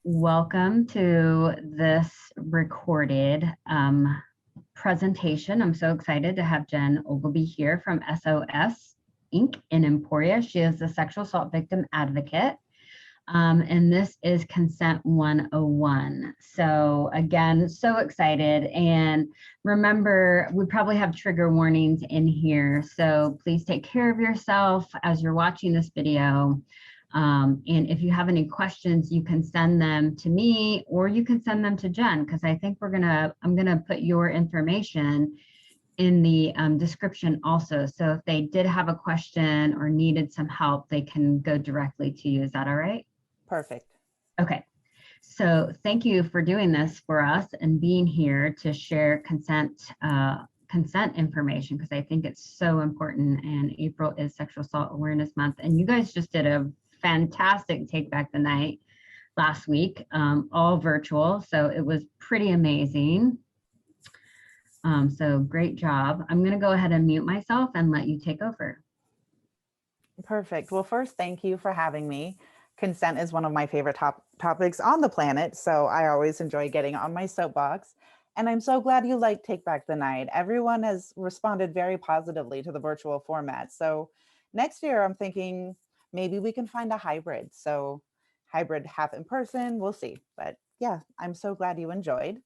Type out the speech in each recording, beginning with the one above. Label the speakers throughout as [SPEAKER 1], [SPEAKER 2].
[SPEAKER 1] Welcome to this recorded presentation. I'm so excited to have Jen Ogleby here from SOS Inc. in Emporia. She is a sexual assault victim advocate. And this is Consent 101. So again, so excited. And remember, we probably have trigger warnings in here. So please take care of yourself as you're watching this video. And if you have any questions, you can send them to me or you can send them to Jen, because I think I'm gonna put your information in the description also. So if they did have a question or needed some help, they can go directly to you. Is that all right?
[SPEAKER 2] Perfect.
[SPEAKER 1] Okay. So thank you for doing this for us and being here to share consent information, because I think it's so important. And April is Sexual Assault Awareness Month. And you guys just did a fantastic Take Back the Night last week, all virtual. So it was pretty amazing. So great job. I'm going to go ahead and mute myself and let you take over.
[SPEAKER 2] Perfect. Well, first, thank you for having me. Consent is one of my favorite topics on the planet, so I always enjoy getting on my soapbox. And I'm so glad you like Take Back the Night. Everyone has responded very positively to the virtual format. So next year, I'm thinking maybe we can find a hybrid. So hybrid half in person, we'll see. But yeah, I'm so glad you enjoyed.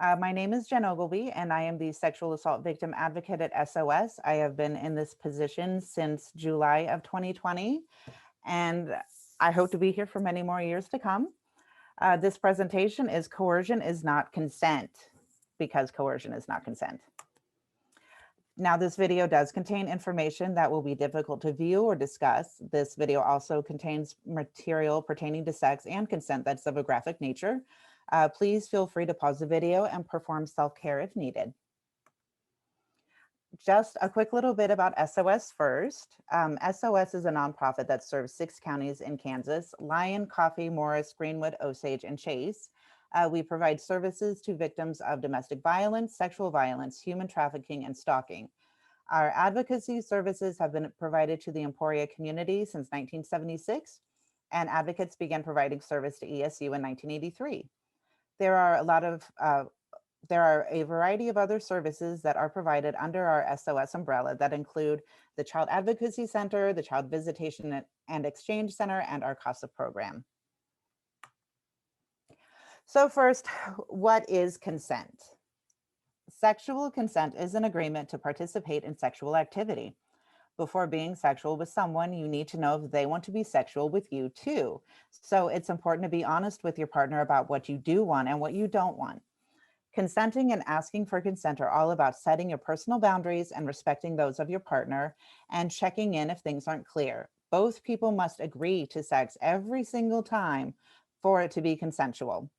[SPEAKER 2] My name is Jen Ogleby, and I am the sexual assault victim advocate at SOS. I have been in this position since July of 2020, and I hope to be here for many more years to come. This presentation is Coercion is Not Consent, because coercion is not consent. Now, this video does contain information that will be difficult to view or discuss. This video also contains material pertaining to sex and consent that's of a graphic nature. Please feel free to pause the video and perform self-care if needed. Just a quick little bit about SOS first. SOS is a nonprofit that serves 6 counties in Kansas: Lyon, Coffee, Morris, Greenwood, Osage, and Chase. We provide services to victims of domestic violence, sexual violence, human trafficking, and stalking. Our advocacy services have been provided to the Emporia community since 1976, and advocates began providing service to ESU in 1983. There are a variety of other services that are provided under our SOS umbrella that include the Child Advocacy Center, the Child Visitation and Exchange Center, and our CASA program. So first, what is consent? Sexual consent is an agreement to participate in sexual activity. Before being sexual with someone, you need to know if they want to be sexual with you too. So it's important to be honest with your partner about what you do want and what you don't want. Consenting and asking for consent are all about setting your personal boundaries and respecting those of your partner and checking in if things aren't clear. Both people must agree to sex every single time for it to be consensual.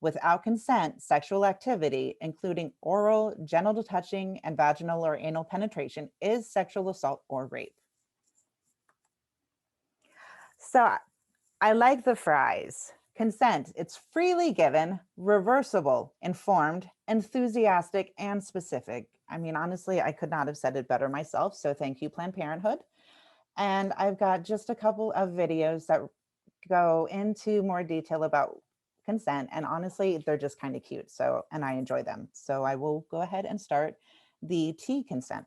[SPEAKER 2] Without consent, sexual activity, including oral, genital touching, and vaginal or anal penetration, is sexual assault or rape. So I like the phrase. Consent, it's freely given, reversible, informed, enthusiastic, and specific. I mean, honestly, I could not have said it better myself. So thank you, Planned Parenthood. And I've got just a couple of videos that go into more detail about consent. And honestly, they're just kind of cute. So, and I enjoy them. So I will go ahead and start the T consent.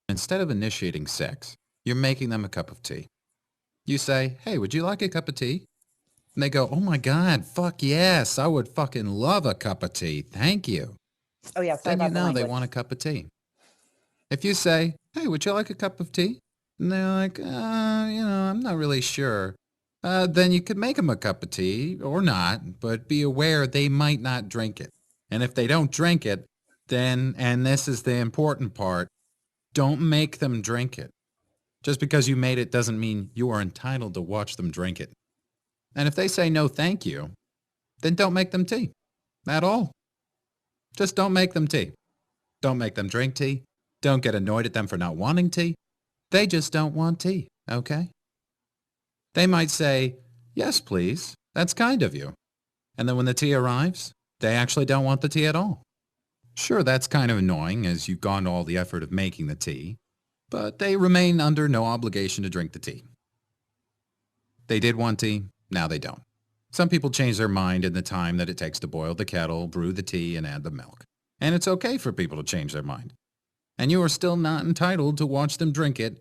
[SPEAKER 3] Instead of initiating sex, you're making them a cup of tea. You say, hey, would you like a cup of tea? And they go, oh my God, fuck yes, I would fucking love a cup of tea. Thank you.
[SPEAKER 2] Oh yeah, sorry
[SPEAKER 3] Then you
[SPEAKER 2] about the
[SPEAKER 3] know they
[SPEAKER 2] language.
[SPEAKER 3] want a cup of tea. If you say, hey, would you like a cup of tea? And they're like, I'm not really sure. Then you could make them a cup of tea or not, but be aware they might not drink it. And if they don't drink it, then, and this is the important part, don't make them drink it. Just because you made it doesn't mean you are entitled to watch them drink it. And if they say no thank you, then don't make them tea. At all. Just don't make them tea. Don't make them drink tea. Don't get annoyed at them for not wanting tea. They just don't want tea, okay? They might say, yes, please. That's kind of you. And then when the tea arrives, they actually don't want the tea at all. Sure, that's kind of annoying as you've gone to all the effort of making the tea. but they remain under no obligation to drink the tea. They did want tea, now they don't. Some people change their mind in the time that it takes to boil the kettle, brew the tea, and add the milk. And it's okay for people to change their mind. And you are still not entitled to watch them drink it.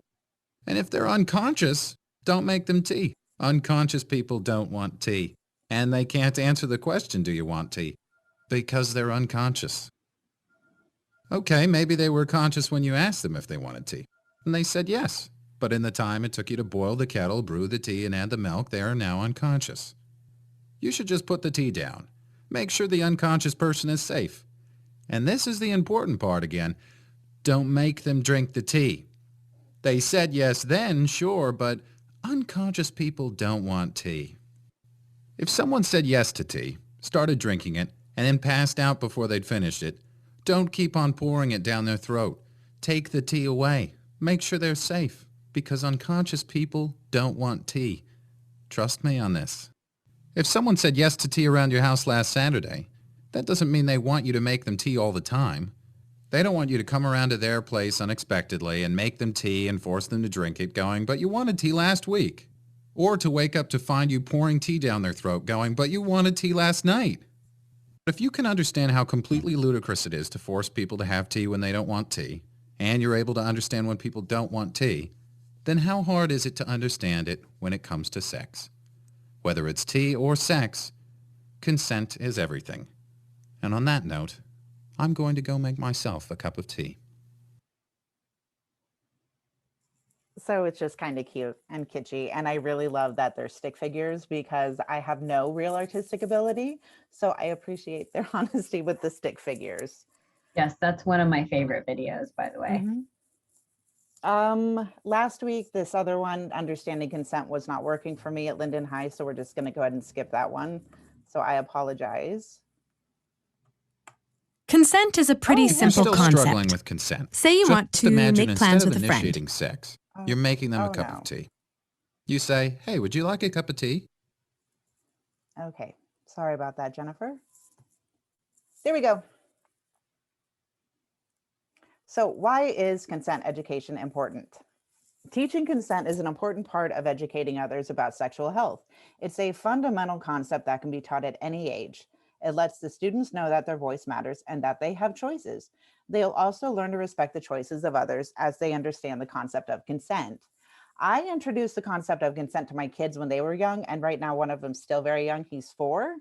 [SPEAKER 3] And if they're unconscious, don't make them tea. Unconscious people don't want tea. And they can't answer the question, do you want tea? Because they're unconscious. Okay, maybe they were conscious when you asked them if they wanted tea. And they said yes. But in the time it took you to boil the kettle, brew the tea, and add the milk, they are now unconscious. You should just put the tea down. Make sure the unconscious person is safe. And this is the important part again. Don't make them drink the tea. They said yes then, sure, but unconscious people don't want tea. If someone said yes to tea, started drinking it, and then passed out before they'd finished it, don't keep on pouring it down their throat. Take the tea away. Make sure they're safe, because unconscious people don't want tea. Trust me on this. If someone said yes to tea around your house last Saturday, that doesn't mean they want you to make them tea all the time. They don't want you to come around to their place unexpectedly and make them tea and force them to drink it going, but you wanted tea last week. Or to wake up to find you pouring tea down their throat going, but you wanted tea last night. If you can understand how completely ludicrous it is to force people to have tea when they don't want tea, and you're able to understand when people don't want tea, then how hard is it to understand it when it comes to sex? Whether it's tea or sex, consent is everything. And on that note, I'm going to go make myself a cup of tea.
[SPEAKER 2] So it's just kind of cute and kitschy. And I really love that they're stick figures because I have no real artistic ability. So I appreciate their honesty with the stick figures.
[SPEAKER 1] Yes, that's one of my favorite videos, by the way.
[SPEAKER 2] Last week, this other one, Understanding Consent, was not working for me at Linden High. So we're just going to go ahead and skip that one. So I apologize.
[SPEAKER 4] Consent is a pretty
[SPEAKER 3] You're
[SPEAKER 4] simple
[SPEAKER 3] still
[SPEAKER 4] concept.
[SPEAKER 3] struggling with consent.
[SPEAKER 4] Say you
[SPEAKER 3] Just
[SPEAKER 4] want to
[SPEAKER 3] imagine
[SPEAKER 4] make plans
[SPEAKER 3] instead
[SPEAKER 4] with
[SPEAKER 3] of
[SPEAKER 4] a friend.
[SPEAKER 3] initiating sex, you're making them a cup of tea. You say, hey, would you like a cup of tea?
[SPEAKER 2] Okay. Sorry about that, Jennifer. There we go. So why is consent education important? Teaching consent is an important part of educating others about sexual health. It's a fundamental concept that can be taught at any age. It lets the students know that their voice matters and that they have choices. They'll also learn to respect the choices of others as they understand the concept of consent. I introduced the concept of consent to my kids when they were young, and right now one of them's still very young, he's 4,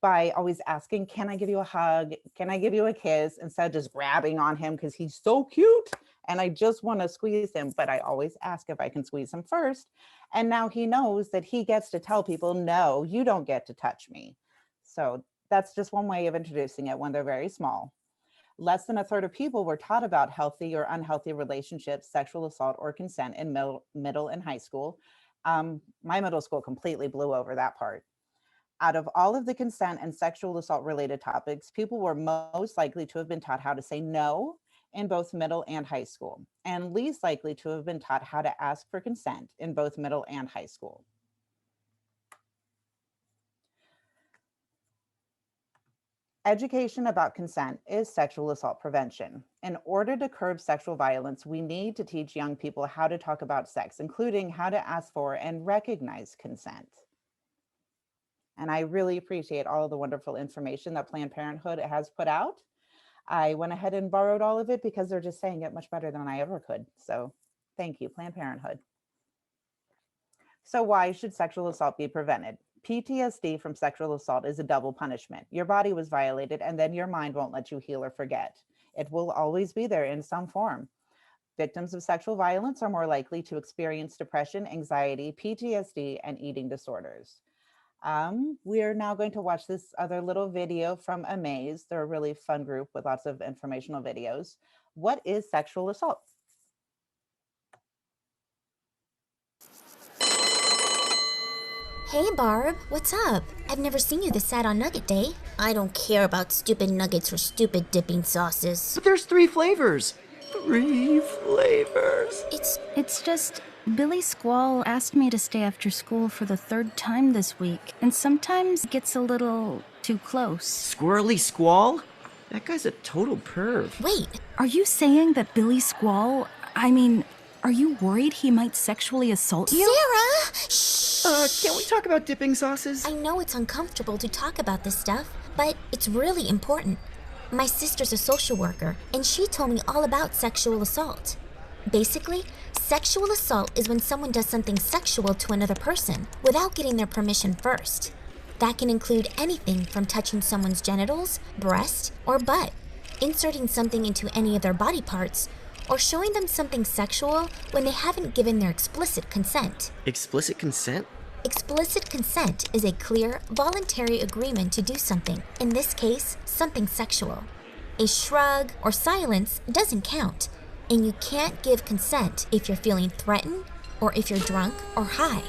[SPEAKER 2] by always asking, can I give you a hug? Can I give you a kiss? Instead of just grabbing on him because he's so cute and I just want to squeeze him, but I always ask if I can squeeze him first. And now he knows that he gets to tell people, no, you don't get to touch me. So that's just one way of introducing it when they're very small. Less than a third of people were taught about healthy or unhealthy relationships, sexual assault, or consent in middle and high school. My middle school completely blew over that part. Out of all of the consent and sexual assault related topics, people were most likely to have been taught how to say no in both middle and high school, and least likely to have been taught how to ask for consent in both middle and high school. Education about consent is sexual assault prevention. In order to curb sexual violence, we need to teach young people how to talk about sex, including how to ask for and recognize consent. And I really appreciate all of the wonderful information that Planned Parenthood has put out. I went ahead and borrowed all of it because they're just saying it much better than I ever could. So thank you, Planned Parenthood. So why should sexual assault be prevented? PTSD from sexual assault is a double punishment. Your body was violated and then your mind won't let you heal or forget. It will always be there in some form. Victims of sexual violence are more likely to experience depression, anxiety, PTSD, and eating disorders. We are now going to watch this other little video from Amaze. They're a really fun group with lots of informational videos. What is sexual assault?
[SPEAKER 5] Hey Barb, what's up? I've never seen you this sad on Nugget Day. I don't care about stupid nuggets or stupid dipping sauces.
[SPEAKER 6] But there's 3 flavors. 3 flavors.
[SPEAKER 4] It's just Billy Squall asked me to stay after school for the 3rd time this week, and sometimes it gets a little too close.
[SPEAKER 6] Squirrely Squall? That guy's a total perv.
[SPEAKER 5] Wait,
[SPEAKER 4] Are you saying that Billy Squall, Are you worried he might sexually assault you?
[SPEAKER 5] Sarah! Shh!
[SPEAKER 6] Can't we talk about dipping sauces?
[SPEAKER 5] I know it's uncomfortable to talk about this stuff, but it's really important. My sister's a social worker, and she told me all about sexual assault. Basically, sexual assault is when someone does something sexual to another person without getting their permission first. That can include anything from touching someone's genitals, breast, or butt, inserting something into any of their body parts, or showing them something sexual when they haven't given their explicit consent.
[SPEAKER 6] Explicit consent?
[SPEAKER 5] Explicit consent is a clear, voluntary agreement to do something, in this case, something sexual. A shrug or silence doesn't count, and you can't give consent if you're feeling threatened or if you're drunk or high.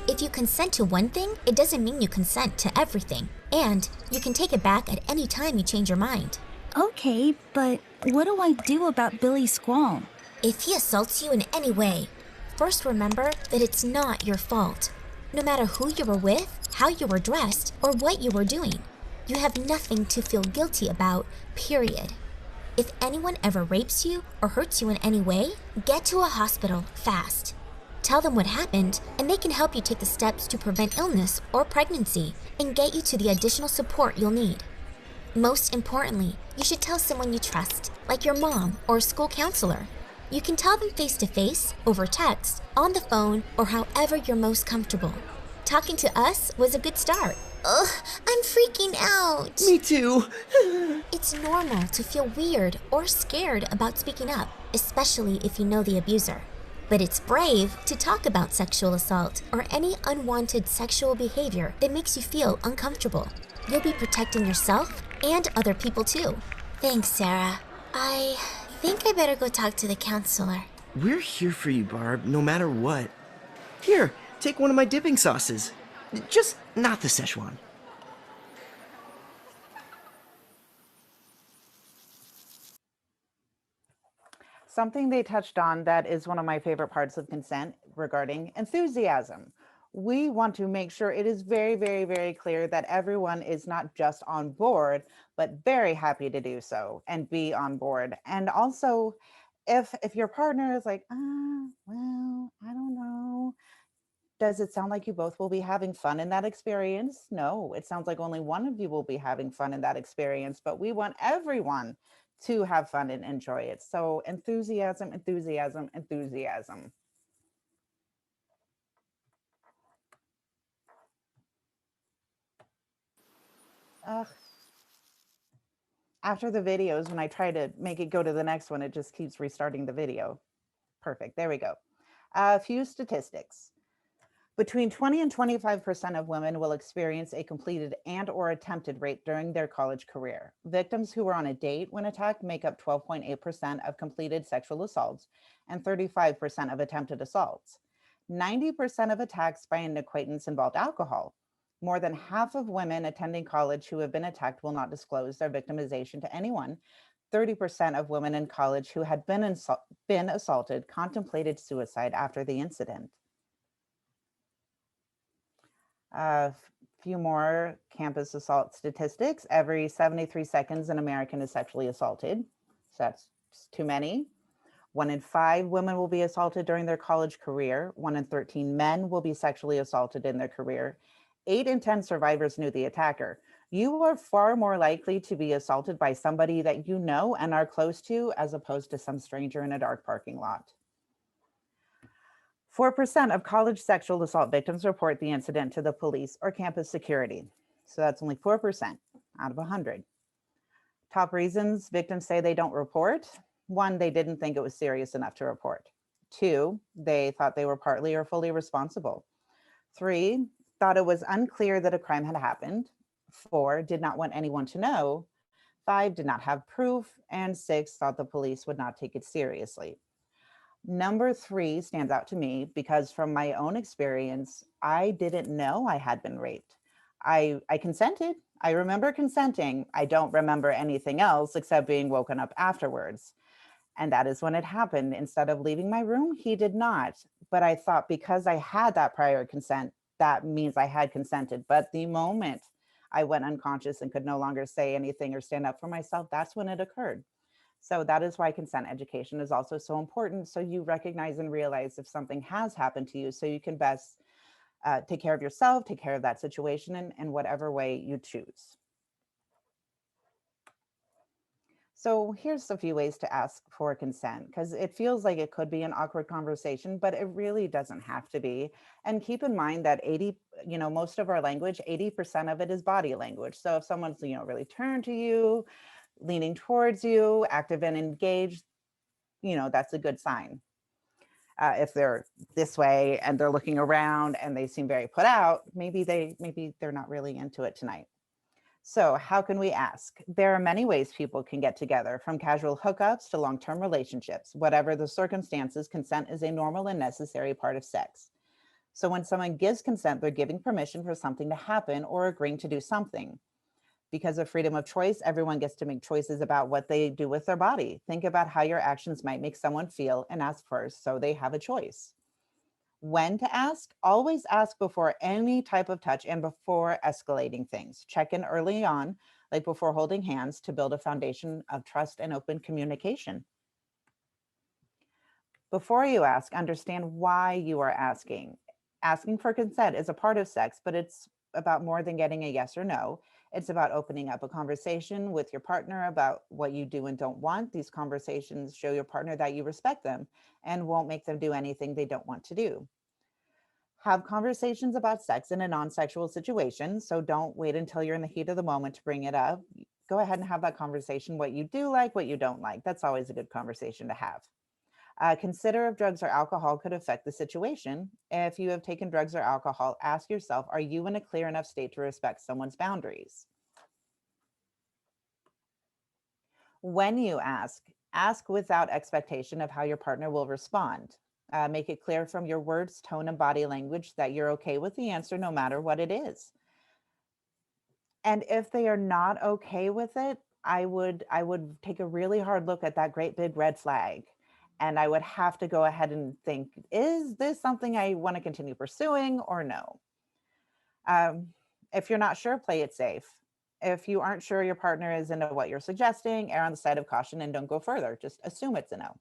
[SPEAKER 5] If you consent to one thing, it doesn't mean you consent to everything, and you can take it back at any time you change your mind.
[SPEAKER 4] Okay, but what do I do about Billy Squall?
[SPEAKER 5] If he assaults you in any way, first remember that it's not your fault. No matter who you were with, how you were dressed, or what you were doing, you have nothing to feel guilty about, period. If anyone ever rapes you or hurts you in any way, get to a hospital fast. Tell them what happened, and they can help you take the steps to prevent illness or pregnancy and get you to the additional support you'll need. Most importantly, you should tell someone you trust, like your mom or a school counselor. You can tell them face to face, over text, on the phone, or however you're most comfortable. Talking to us was a good start. Ugh, I'm freaking out.
[SPEAKER 6] Me too.
[SPEAKER 5] It's normal to feel weird or scared about speaking up, especially if you know the abuser. But it's brave to talk about sexual assault or any unwanted sexual behavior that makes you feel uncomfortable. You'll be protecting yourself and other people too. Thanks, Sarah. I think I better go talk to the counselor.
[SPEAKER 6] We're here for you, Barb, no matter what. Here, take one of my dipping sauces. Just not the Szechuan.
[SPEAKER 2] Something they touched on that is one of my favorite parts of consent regarding enthusiasm. We want to make sure it is very, very, very clear that everyone is not just on board, but very happy to do so and be on board. And also, if your partner is like, well, I don't know, does it sound like you both will be having fun in that experience? No, it sounds like only one of you will be having fun in that experience, but we want everyone to have fun and enjoy it. So enthusiasm, enthusiasm, enthusiasm. Ugh. After the videos, when I try to make it go to the next one, it just keeps restarting the video. Perfect, there we go. A few statistics. Between 20 and 25% of women will experience a completed and or attempted rape during their college career. Victims who were on a date when attacked make up 12.8% of completed sexual assaults and 35% of attempted assaults. 90% of attacks by an acquaintance involved alcohol. More than half of women attending college who have been attacked will not disclose their victimization to anyone. 30% of women in college who had been assaulted contemplated suicide after the incident. A few more campus assault statistics. Every 73 seconds, an American is sexually assaulted. So that's too many. 1 in 5 women will be assaulted during their college career. 1 in 13 men will be sexually assaulted in their career. 8 in 10 survivors knew the attacker. You are far more likely to be assaulted by somebody that you know and are close to, as opposed to some stranger in a dark parking lot. 4% of college sexual assault victims report the incident to the police or campus security. So that's only 4% out of 100. Top reasons victims say they don't report. 1, they didn't think it was serious enough to report. 2, they thought they were partly or fully responsible. 3, thought it was unclear that a crime had happened. 4, did not want anyone to know. 5, did not have proof. And 6, thought the police would not take it seriously. Number 3 stands out to me because from my own experience, I didn't know I had been raped. I consented. I remember consenting. I don't remember anything else except being woken up afterwards. And that is when it happened. Instead of leaving my room, he did not. But I thought because I had that prior consent, that means I had consented. But the moment I went unconscious and could no longer say anything or stand up for myself, that's when it occurred. So that is why consent education is also so important. So you recognize and realize if something has happened to you, so you can best take care of yourself, take care of that situation in whatever way you choose. So here's a few ways to ask for consent, because it feels like it could be an awkward conversation, but it really doesn't have to be. And keep in mind that most of our language, 80% of it is body language. So if someone's, really turned to you, leaning towards you, active and engaged, that's a good sign. If they're this way and they're looking around and they seem very put out, maybe they're not really into it tonight. So how can we ask? There are many ways people can get together, from casual hookups to long-term relationships. Whatever the circumstances, consent is a normal and necessary part of sex. So when someone gives consent, they're giving permission for something to happen or agreeing to do something. Because of freedom of choice, everyone gets to make choices about what they do with their body. Think about how your actions might make someone feel and ask first so they have a choice. When to ask? Always ask before any type of touch and before escalating things. Check in early on, like before holding hands, to build a foundation of trust and open communication. Before you ask, understand why you are asking. Asking for consent is a part of sex, but it's about more than getting a yes or no. It's about opening up a conversation with your partner about what you do and don't want. These conversations show your partner that you respect them and won't make them do anything they don't want to do. Have conversations about sex in a non-sexual situation. So don't wait until you're in the heat of the moment to bring it up. Go ahead and have that conversation, what you do like, what you don't like. That's always a good conversation to have. Consider if drugs or alcohol could affect the situation. If you have taken drugs or alcohol, ask yourself, are you in a clear enough state to respect someone's boundaries? When you ask without expectation of how your partner will respond. Make it clear from your words, tone, and body language that you're okay with the answer no matter what it is. And if they are not okay with it, I would take a really hard look at that great big red flag. And I would have to go ahead and think, is this something I want to continue pursuing or no? If you're not sure, play it safe. If you aren't sure your partner is into what you're suggesting, err on the side of caution and don't go further. Just assume it's a no.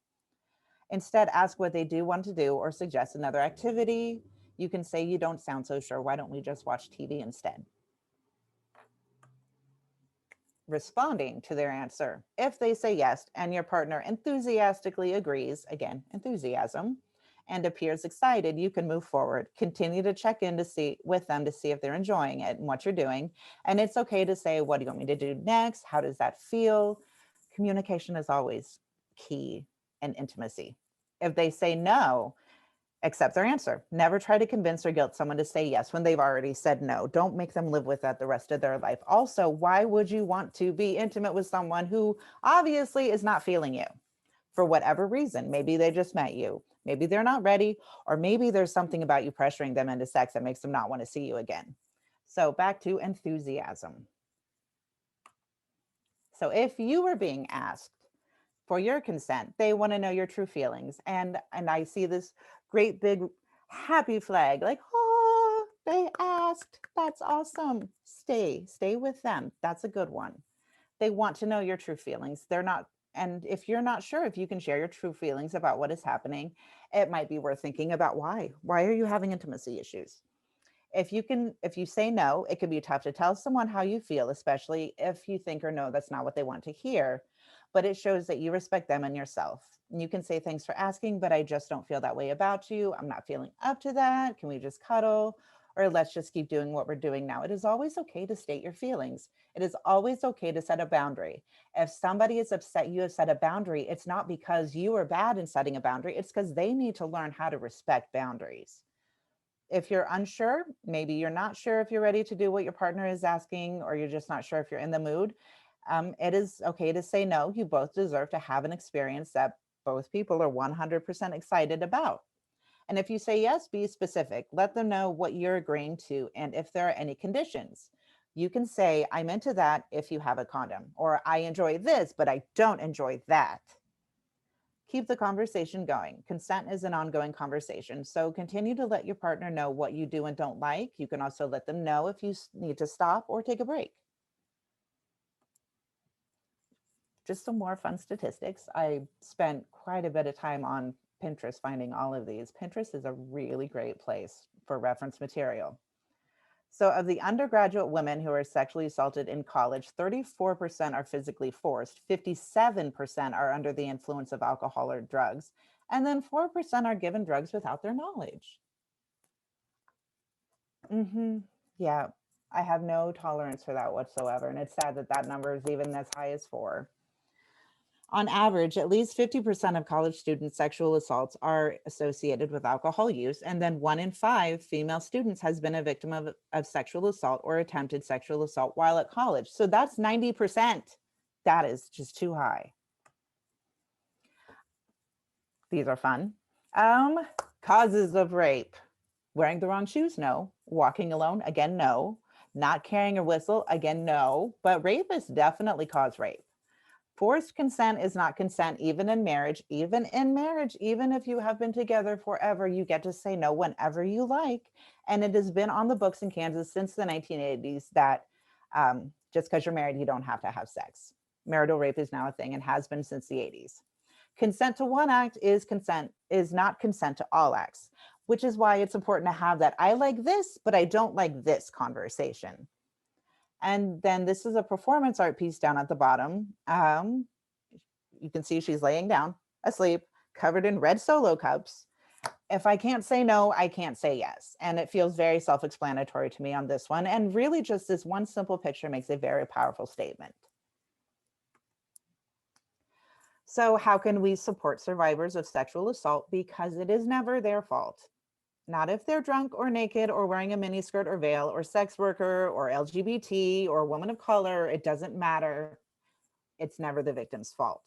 [SPEAKER 2] Instead, ask what they do want to do or suggest another activity. You can say, you don't sound so sure. Why don't we just watch TV instead? Responding to their answer. If they say yes and your partner enthusiastically agrees, again, enthusiasm, and appears excited, you can move forward. Continue to check in to see with them to see if they're enjoying it and what you're doing. And it's okay to say, what do you want me to do next? How does that feel? Communication is always key in intimacy. If they say no, accept their answer. Never try to convince or guilt someone to say yes when they've already said no. Don't make them live with that the rest of their life. Also, why would you want to be intimate with someone who obviously is not feeling you for whatever reason? Maybe they just met you. Maybe they're not ready, or maybe there's something about you pressuring them into sex that makes them not want to see you again. So back to enthusiasm. So if you were being asked for your consent, they want to know your true feelings. And I see this great big happy flag, like, oh, they asked. That's awesome. Stay with them. That's a good one. They want to know your true feelings. And if you're not sure if you can share your true feelings about what is happening, it might be worth thinking about why. Why are you having intimacy issues? If you say no, it can be tough to tell someone how you feel, especially if you think or know that's not what they want to hear, but it shows that you respect them and yourself. And you can say, thanks for asking, but I just don't feel that way about you. I'm not feeling up to that. Can we just cuddle? Or let's just keep doing what we're doing now. It is always okay to state your feelings. It is always okay to set a boundary. If somebody is upset you have set a boundary, it's not because you are bad in setting a boundary. It's because they need to learn how to respect boundaries. If you're unsure, maybe you're not sure if you're ready to do what your partner is asking, or you're just not sure if you're in the mood, it is okay to say no. You both deserve to have an experience that both people are 100% excited about. And if you say yes, be specific. Let them know what you're agreeing to and if there are any conditions. You can say, I'm into that if you have a condom, or I enjoy this, but I don't enjoy that. Keep the conversation going. Consent is an ongoing conversation. So continue to let your partner know what you do and don't like. You can also let them know if you need to stop or take a break. just some more fun statistics. I spent quite a bit of time on Pinterest finding all of these. Pinterest is a really great place for reference material. So of the undergraduate women who are sexually assaulted in college, 34% are physically forced, 57% are under the influence of alcohol or drugs, and then 4% are given drugs without their knowledge. Yeah, I have no tolerance for that whatsoever. And it's sad that that number is even as high as 4. On average, at least 50% of college students' sexual assaults are associated with alcohol use. And then 1 in 5 female students has been a victim of sexual assault or attempted sexual assault while at college. So that's 90%. That is just too high. These are fun. Causes of rape. Wearing the wrong shoes, no. Walking alone, again, no. Not carrying a whistle, again, no. But rapists definitely cause rape. Forced consent is not consent, even in marriage. Even in marriage, even if you have been together forever, you get to say no whenever you like. And it has been on the books in Kansas since the 1980s that just because you're married, you don't have to have sex. Marital rape is now a thing and has been since the 80s. Consent to one act is not consent to all acts, which is why it's important to have that I like this, but I don't like this conversation. And then this is a performance art piece down at the bottom. You can see she's laying down, asleep, covered in red Solo cups. If I can't say no, I can't say yes. And it feels very self-explanatory to me on this one. And really just this one simple picture makes a very powerful statement. So how can we support survivors of sexual assault? Because it is never their fault. Not if they're drunk or naked or wearing a miniskirt or veil or sex worker or LGBT or woman of color, it doesn't matter. It's never the victim's fault.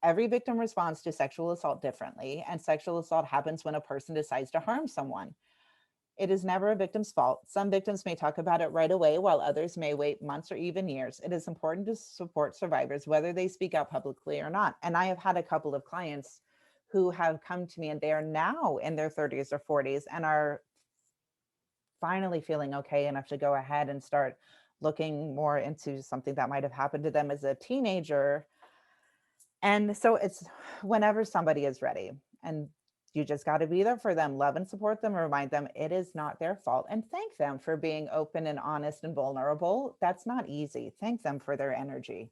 [SPEAKER 2] Every victim responds to sexual assault differently, and sexual assault happens when a person decides to harm someone. It is never a victim's fault. Some victims may talk about it right away, while others may wait months or even years. It is important to support survivors, whether they speak out publicly or not. And I have had a couple of clients who have come to me and they are now in their 30s or 40s and are finally feeling okay enough to go ahead and start looking more into something that might have happened to them as a teenager. And so it's whenever somebody is ready, and you just got to be there for them, love and support them, remind them it is not their fault, and thank them for being open and honest and vulnerable. That's not easy. Thank them for their energy.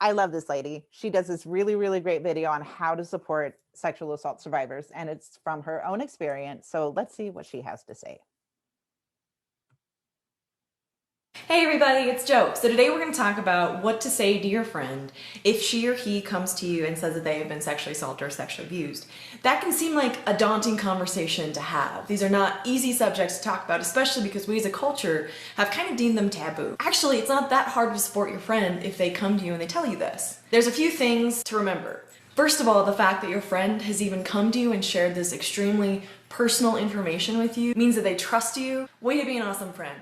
[SPEAKER 2] I love this lady. She does this really, really great video on how to support sexual assault survivors, and it's from her own experience. So let's see what she has to say.
[SPEAKER 7] Hey everybody, it's Jo. So today we're going to talk about what to say to your friend if she or he comes to you and says that they have been sexually assaulted or sexually abused. That can seem like a daunting conversation to have. These are not easy subjects to talk about, especially because we as a culture have kind of deemed them taboo. Actually, it's not that hard to support your friend if they come to you and they tell you this. There's a few things to remember. First of all, the fact that your friend has even come to you and shared this extremely personal information with you means that they trust you. Way to be an awesome friend.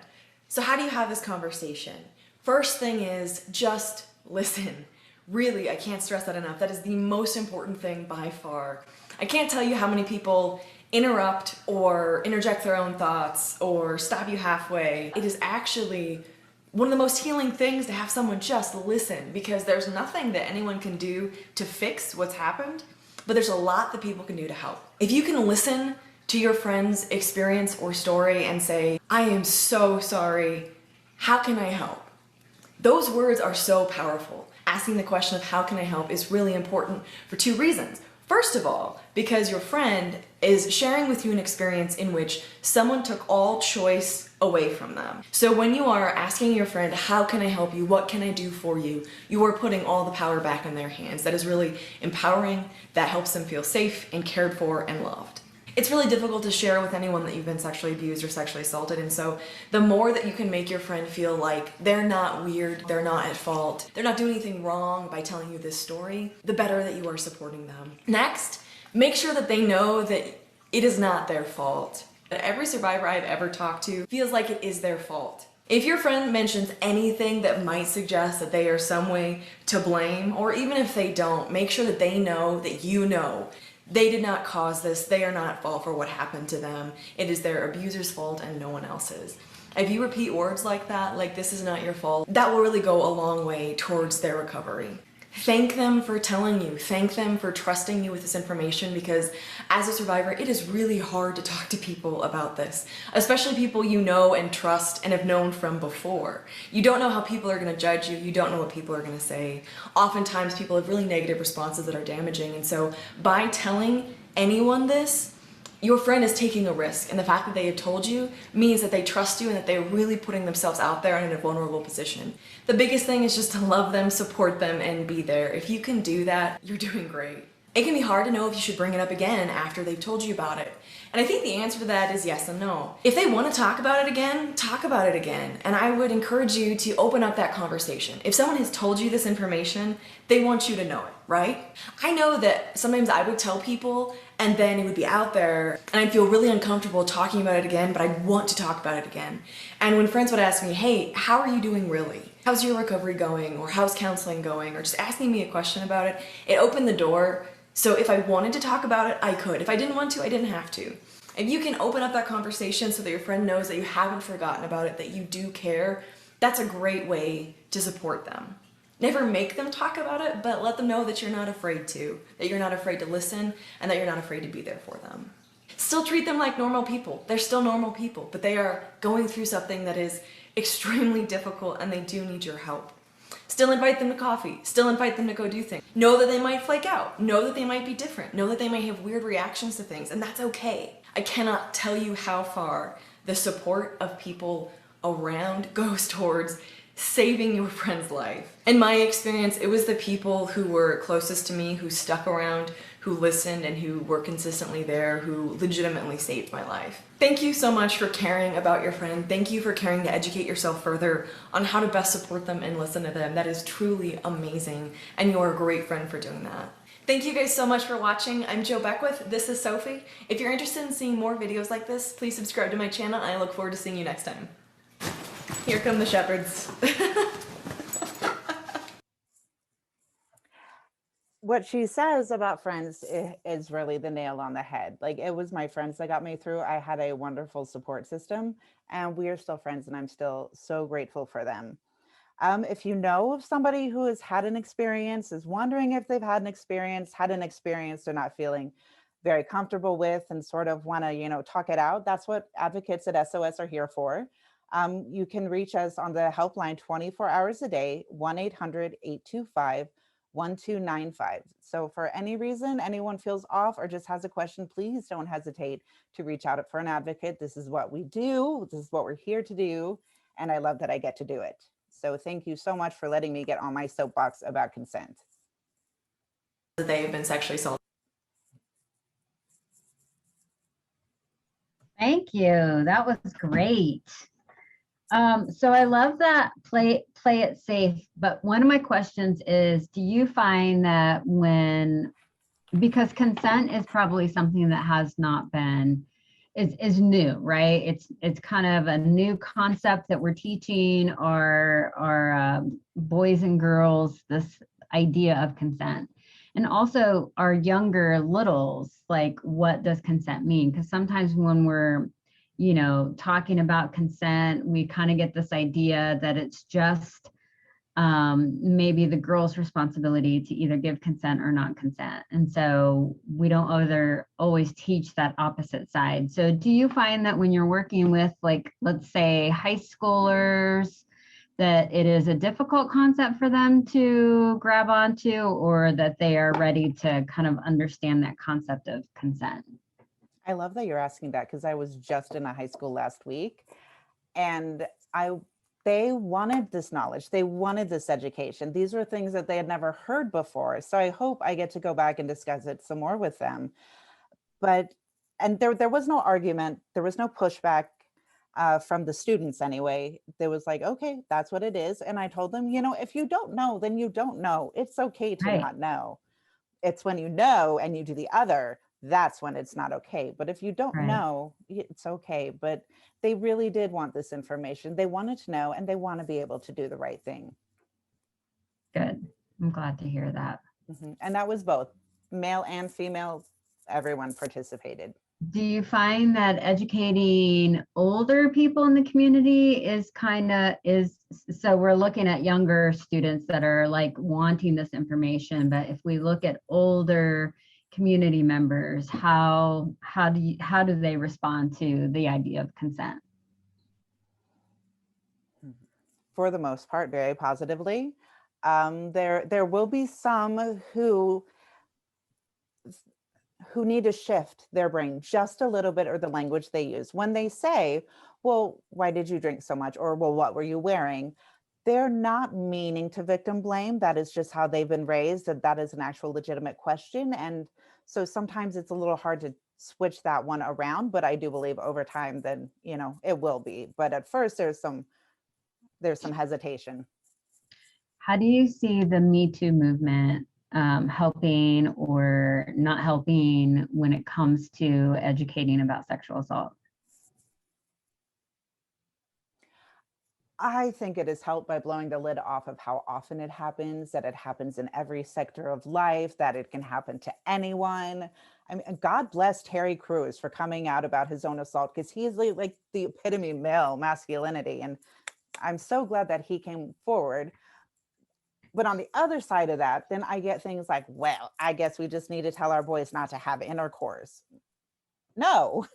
[SPEAKER 7] So how do you have this conversation? First thing is just listen. Really, I can't stress that enough. That is the most important thing by far. I can't tell you how many people interrupt or interject their own thoughts or stop you halfway. It is actually one of the most healing things to have someone just listen, because there's nothing that anyone can do to fix what's happened, but there's a lot that people can do to help. If you can listen to your friend's experience or story and say, I am so sorry, how can I help? Those words are so powerful. Asking the question of how can I help is really important for 2 reasons. First of all, because your friend is sharing with you an experience in which someone took all choice away from them. So when you are asking your friend, how can I help you? What can I do for you? You are putting all the power back in their hands. That is really empowering. That helps them feel safe and cared for and loved. It's really difficult to share with anyone that you've been sexually abused or sexually assaulted, and so the more that you can make your friend feel like they're not weird, they're not at fault, they're not doing anything wrong by telling you this story, the better that you are supporting them. Next, make sure that they know that it is not their fault. Every survivor I've ever talked to feels like it is their fault. If your friend mentions anything that might suggest that they are some way to blame, or even if they don't, make sure that they know that you know they did not cause this. They are not at fault for what happened to them. It is their abuser's fault and no one else's. If you repeat words like that, like this is not your fault, that will really go a long way towards their recovery. Thank them for telling you. Thank them for trusting you with this information, because as a survivor, it is really hard to talk to people about this, especially people you know and trust and have known from before. You don't know how people are going to judge you. You don't know what people are going to say. Oftentimes people have really negative responses that are damaging, and so by telling anyone this, your friend is taking a risk, and the fact that they have told you means that they trust you and that they're really putting themselves out there in a vulnerable position. The biggest thing is just to love them, support them, and be there. If you can do that, you're doing great. It can be hard to know if you should bring it up again after they've told you about it. And I think the answer to that is yes and no. If they want to talk about it again, talk about it again. And I would encourage you to open up that conversation. If someone has told you this information, they want you to know it, right? I know that sometimes I would tell people and then it would be out there and I'd feel really uncomfortable talking about it again, but I'd want to talk about it again. And when friends would ask me, hey, how are you doing really? How's your recovery going? Or how's counseling going? Or just asking me a question about it, it opened the door. So if I wanted to talk about it, I could. If I didn't want to, I didn't have to. If you can open up that conversation so that your friend knows that you haven't forgotten about it, that you do care, that's a great way to support them. Never make them talk about it, but let them know that you're not afraid to, that you're not afraid to listen, and that you're not afraid to be there for them. Still treat them like normal people. They're still normal people, but they are going through something that is extremely difficult and they do need your help. Still invite them to coffee. Still invite them to go do things. Know that they might flake out. Know that they might be different. Know that they might have weird reactions to things, and that's okay. I cannot tell you how far the support of people around goes towards saving your friend's life. In my experience, it was the people who were closest to me, who stuck around, who listened, and who were consistently there, who legitimately saved my life. Thank you so much for caring about your friend. Thank you for caring to educate yourself further on how to best support them and listen to them. That is truly amazing, and you're a great friend for doing that. Thank you guys so much for watching. I'm Jo Beckwith. This is Sophie. If you're interested in seeing more videos like this, please subscribe to my channel, and I look forward to seeing you next time. Here come the shepherds.
[SPEAKER 2] What she says about friends is really the nail on the head. Like, it was my friends that got me through. I had a wonderful support system, and we are still friends, and I'm still so grateful for them. If you know of somebody who has had an experience, is wondering if they've had an experience they're not feeling very comfortable with, and sort of want to, talk it out, that's what advocates at SOS are here for. You can reach us on the helpline 24 hours a day, 1-800-825-1295. So for any reason anyone feels off or just has a question, please don't hesitate to reach out for an advocate. This is what we do. This is what we're here to do. And I love that I get to do it. So thank you so much for letting me get on my soapbox about consent.
[SPEAKER 7] They have been sexually assaulted.
[SPEAKER 1] Thank you. That was great. So I love that play it safe, but one of my questions is, do you find that because consent is probably something that has not been, is new, right? It's kind of a new concept that we're teaching our boys and girls, this idea of consent. And also our younger littles, like, what does consent mean? Because sometimes when we're talking about consent, we kind of get this idea that it's just maybe the girl's responsibility to either give consent or not consent. And so we don't always teach that opposite side. So do you find that when you're working with, like, let's say high schoolers, that it is a difficult concept for them to grab onto, or that they are ready to kind of understand that concept of consent?
[SPEAKER 2] I love that you're asking that, because I was just in a high school last week, and they wanted this knowledge. They wanted this education. These were things that they had never heard before. So I hope I get to go back and discuss it some more with them. And there was no argument. There was no pushback from the students anyway. There was like, okay, that's what it is. And I told them, if you don't know, then you don't know. It's okay to
[SPEAKER 1] Right.
[SPEAKER 2] not know. It's when you know and you do the other, that's when it's not okay. But if you don't
[SPEAKER 1] Right.
[SPEAKER 2] know, it's okay. But they really did want this information. They wanted to know, and they want to be able to do the right thing.
[SPEAKER 1] Good. I'm glad to hear that.
[SPEAKER 2] And that was both male and female. Everyone participated.
[SPEAKER 1] Do you find that educating older people in the community is so we're looking at younger students that are like wanting this information, but if we look at older community members, how do they respond to the idea of consent?
[SPEAKER 2] For the most part, very positively. There will be some who need to shift their brain just a little bit, or the language they use when they say, well, why did you drink so much? Or, well, what were you wearing? They're not meaning to victim blame. That is just how they've been raised, and that is an actual legitimate question. And so sometimes it's a little hard to switch that one around, but I do believe over time, then, it will be. But at first there's some hesitation.
[SPEAKER 1] How do you see the Me Too movement helping or not helping when it comes to educating about sexual assault?
[SPEAKER 2] I think it is helped by blowing the lid off of how often it happens, that it happens in every sector of life, that it can happen to anyone. I mean, God bless Terry Crews for coming out about his own assault, because he is like the epitome of male masculinity. And I'm so glad that he came forward. But on the other side of that, then I get things like, well, I guess we just need to tell our boys not to have intercourse. No,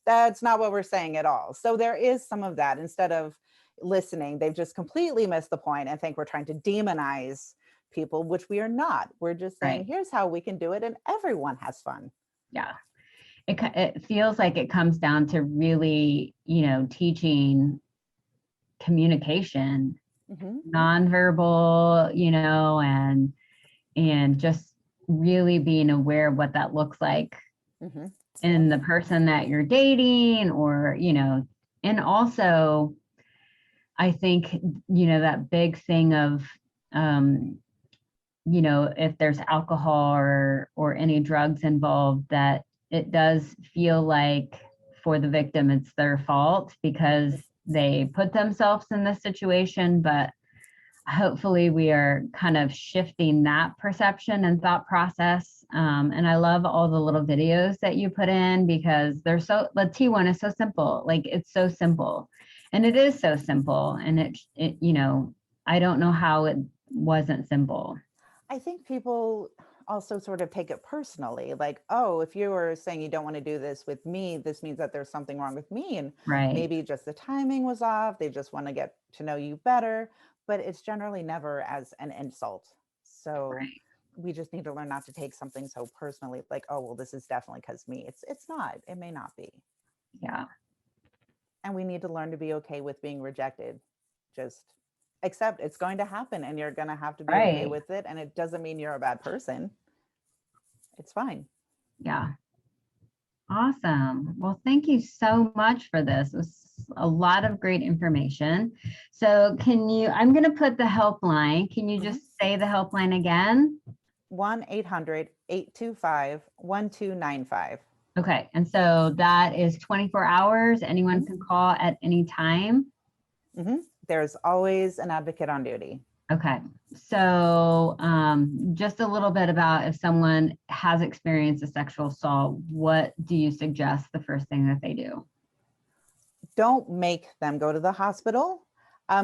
[SPEAKER 2] that's not what we're saying at all. So there is some of that. Instead of listening, they've just completely missed the point and think we're trying to demonize people, which we are not. We're just saying,
[SPEAKER 1] Right.
[SPEAKER 2] Here's how we can do it, and everyone has fun.
[SPEAKER 1] Yeah. It feels like it comes down to really, teaching communication, nonverbal, and just really being aware of what that looks like in the person that you're dating, or, and also I think, that big thing of, if there's alcohol or any drugs involved, that it does feel like for the victim, it's their fault because they put themselves in this situation. But hopefully we are kind of shifting that perception and thought process. And I love all the little videos that you put in, because the T1 is so simple. Like, it's so simple, and it is so simple. And it I don't know how it wasn't simple.
[SPEAKER 2] I think people also sort of take it personally, like, oh, if you were saying you don't want to do this with me, this means that there's something wrong with me. And
[SPEAKER 1] Right.
[SPEAKER 2] maybe just the timing was off. They just want to get to know you better, but it's generally never as an insult. So
[SPEAKER 1] Right.
[SPEAKER 2] we just need to learn not to take something so personally, like, oh, well, this is definitely because me. It's not. It may not be.
[SPEAKER 1] Yeah.
[SPEAKER 2] And we need to learn to be okay with being rejected. Just accept it's going to happen, and you're going to have to be okay
[SPEAKER 1] Right.
[SPEAKER 2] with it. And it doesn't mean you're a bad person. It's fine.
[SPEAKER 1] Yeah. Awesome. Well, thank you so much for this. It was a lot of great information. So I'm going to put the helpline. Can you just say the helpline again?
[SPEAKER 2] 1-800-825-1295.
[SPEAKER 1] Okay. And so that is 24 hours. Anyone can call at any time.
[SPEAKER 2] There's always an advocate on duty.
[SPEAKER 1] Okay. So just a little bit about, if someone has experienced a sexual assault, what do you suggest the first thing that they do?
[SPEAKER 2] Don't make them go to the hospital.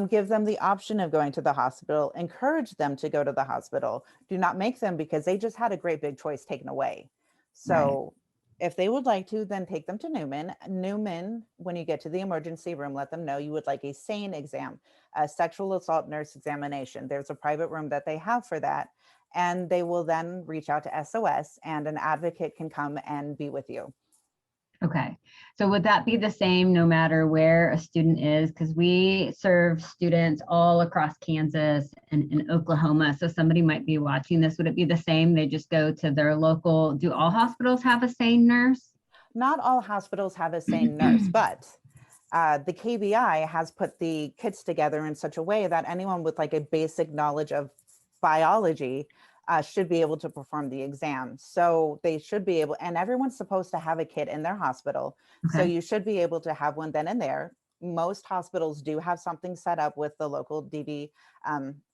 [SPEAKER 2] Give them the option of going to the hospital. Encourage them to go to the hospital. Do not make them, because they just had a great big choice taken away. So if they would like to, then take them to Newman. Newman, when you get to the emergency room, let them know you would like a SANE exam, a sexual assault nurse examination. There's a private room that they have for that. And they will then reach out to SOS, and an advocate can come and be with you.
[SPEAKER 1] Okay. So would that be the same no matter where a student is? Because we serve students all across Kansas and in Oklahoma. So somebody might be watching this. Would it be the same? They just go to their local. Do all hospitals have a SANE nurse?
[SPEAKER 2] Not all hospitals have a SANE nurse, but the KBI has put the kits together in such a way that anyone with like a basic knowledge of biology should be able to perform the exam. So they should be able, and everyone's supposed to have a kit in their hospital. So you should be able to have one then and there. Most hospitals do have something set up with the local DD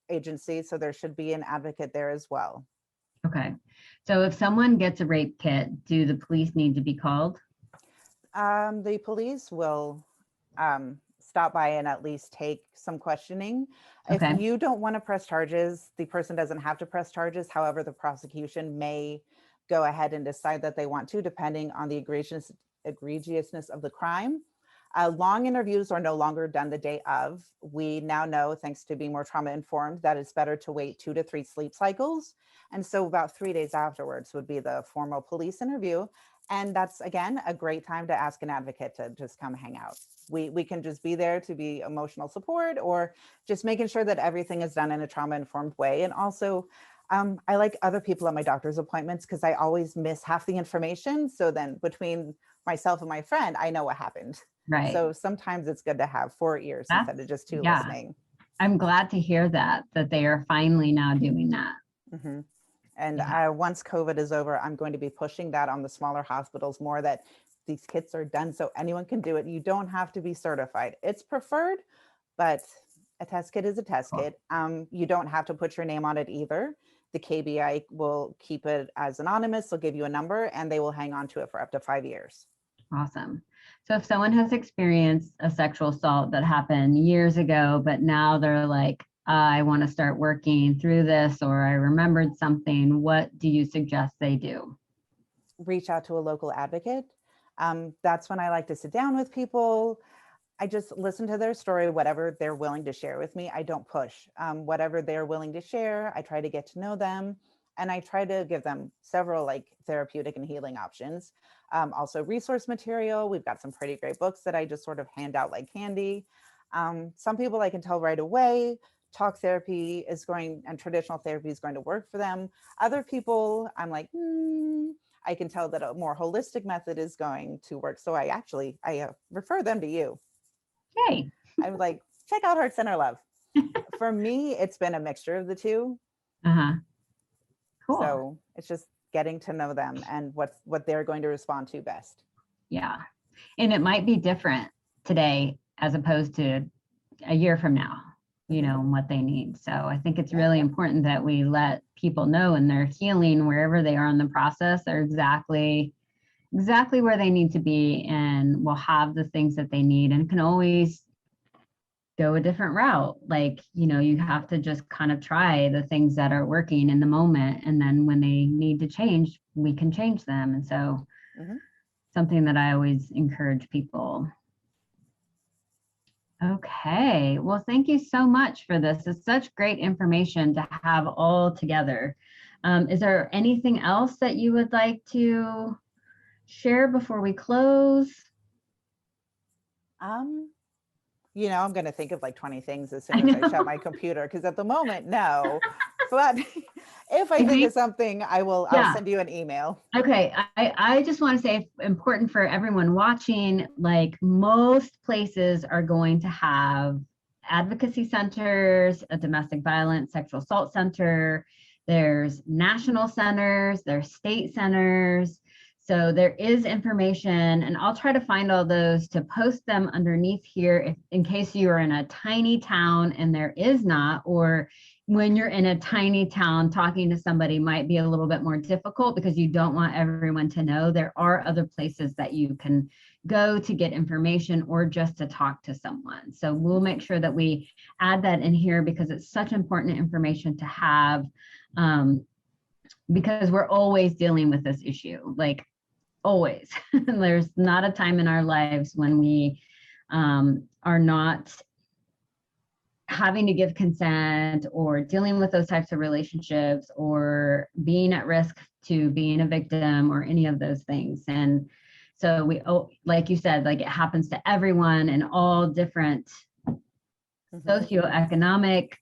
[SPEAKER 2] agency. So there should be an advocate there as well.
[SPEAKER 1] Okay. So if someone gets a rape kit, do the police need to be called?
[SPEAKER 2] The police will stop by and at least take some questioning.
[SPEAKER 1] Okay.
[SPEAKER 2] If you don't want to press charges, the person doesn't have to press charges. However, the prosecution may go ahead and decide that they want to, depending on the egregiousness of the crime. Long interviews are no longer done the day of. We now know, thanks to being more trauma informed, that it's better to wait 2 to 3 sleep cycles. And so about 3 days afterwards would be the formal police interview. And that's, again, a great time to ask an advocate to just come hang out. We can just be there to be emotional support, or just making sure that everything is done in a trauma informed way. And also, I like other people at my doctor's appointments because I always miss half the information. So then between myself and my friend, I know what happened.
[SPEAKER 1] Right.
[SPEAKER 2] So sometimes it's good to have 4 ears instead of just 2 listening.
[SPEAKER 1] I'm glad to hear that they are finally now doing that.
[SPEAKER 2] Mm-hmm. And once COVID is over, I'm going to be pushing that on the smaller hospitals more, that these kits are done so anyone can do it. You don't have to be certified. It's preferred, but a test kit is a test kit. You don't have to put your name on it either. The KBI will keep it as anonymous. They'll give you a number and they will hang on to it for up to 5 years.
[SPEAKER 1] Awesome. So if someone has experienced a sexual assault that happened years ago, but now they're like, I want to start working through this, or I remembered something, what do you suggest they do?
[SPEAKER 2] Reach out to a local advocate. That's when I like to sit down with people. I just listen to their story, whatever they're willing to share with me. I don't push. Whatever they're willing to share, I try to get to know them. And I try to give them several therapeutic and healing options. Also resource material. We've got some pretty great books that I just sort of hand out like candy. Some people I can tell right away, talk therapy and traditional therapy is going to work for them. Other people, I'm like, I can tell that a more holistic method is going to work. So I refer them to you.
[SPEAKER 1] Hey.
[SPEAKER 2] I'm like, check out Heart Center Love. For me, it's been a mixture of the two.
[SPEAKER 1] Uh-huh. Cool.
[SPEAKER 2] So it's just getting to know them and what they're going to respond to best.
[SPEAKER 1] Yeah. And it might be different today as opposed to a year from now, and what they need. So I think it's really important that we let people know in their healing, wherever they are in the process, they're exactly where they need to be and will have the things that they need, and can always go a different route. You have to just kind of try the things that are working in the moment. And then when they need to change, we can change them. And so something that I always encourage people. Okay. Well, thank you so much for this. It's such great information to have all together. Is there anything else that you would like to share before we close?
[SPEAKER 2] I'm going to think of 20 things as soon as I shut my computer, because at the moment, no. But if I think of something, I'll send you an email.
[SPEAKER 1] Okay. I just want to say, it's important for everyone watching, most places are going to have advocacy centers, a domestic violence, sexual assault center. There's national centers, there's state centers. So there is information, and I'll try to find all those to post them underneath here in case you are in a tiny town and there is not, or when you're in a tiny town, talking to somebody might be a little bit more difficult because you don't want everyone to know. There are other places that you can go to get information or just to talk to someone. So we'll make sure that we add that in here because it's such important information to have, because we're always dealing with this issue, always. There's not a time in our lives when we are not having to give consent or dealing with those types of relationships or being at risk to being a victim or any of those things. And so like you said, it happens to everyone in all different socioeconomic.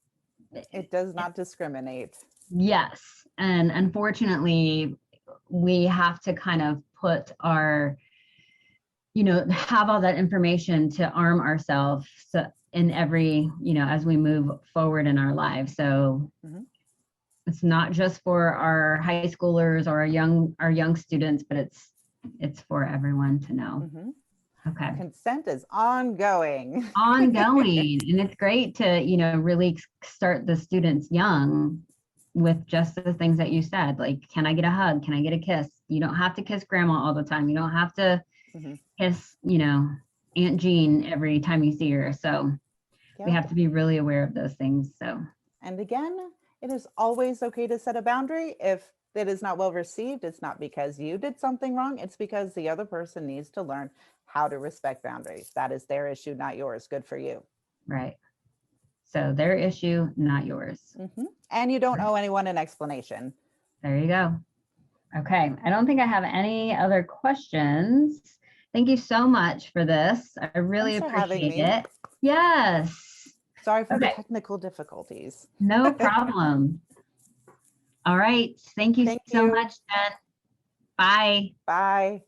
[SPEAKER 2] It does not discriminate.
[SPEAKER 1] Yes. And unfortunately, we have to kind of put our, have all that information to arm ourselves in every, as we move forward in our lives. So it's not just for our high schoolers or our young students, but it's for everyone to know. Okay.
[SPEAKER 2] Consent is ongoing.
[SPEAKER 1] Ongoing. And it's great to, really start the students young with just the things that you said, can I get a hug? Can I get a kiss? You don't have to kiss grandma all the time. You don't have to
[SPEAKER 2] Mhm.
[SPEAKER 1] kiss, Aunt Jean every time you see her. So we
[SPEAKER 2] Yep.
[SPEAKER 1] have to be really aware of those things. So
[SPEAKER 2] And again, it is always okay to set a boundary. If it is not well received, it's not because you did something wrong. It's because the other person needs to learn how to respect boundaries. That is their issue, not yours. Good for you.
[SPEAKER 1] right. So their issue, not yours.
[SPEAKER 2] And you don't owe anyone an explanation.
[SPEAKER 1] There you go. Okay. I don't think I have any other questions. Thank you so much for this. I really
[SPEAKER 2] Thanks for having
[SPEAKER 1] appreciate
[SPEAKER 2] me.
[SPEAKER 1] it. Yes.
[SPEAKER 2] Sorry for the
[SPEAKER 1] Okay.
[SPEAKER 2] technical difficulties.
[SPEAKER 1] No problem. All right. Thank you
[SPEAKER 2] Thank
[SPEAKER 1] so
[SPEAKER 2] you.
[SPEAKER 1] much, Jen. Bye.
[SPEAKER 2] Bye.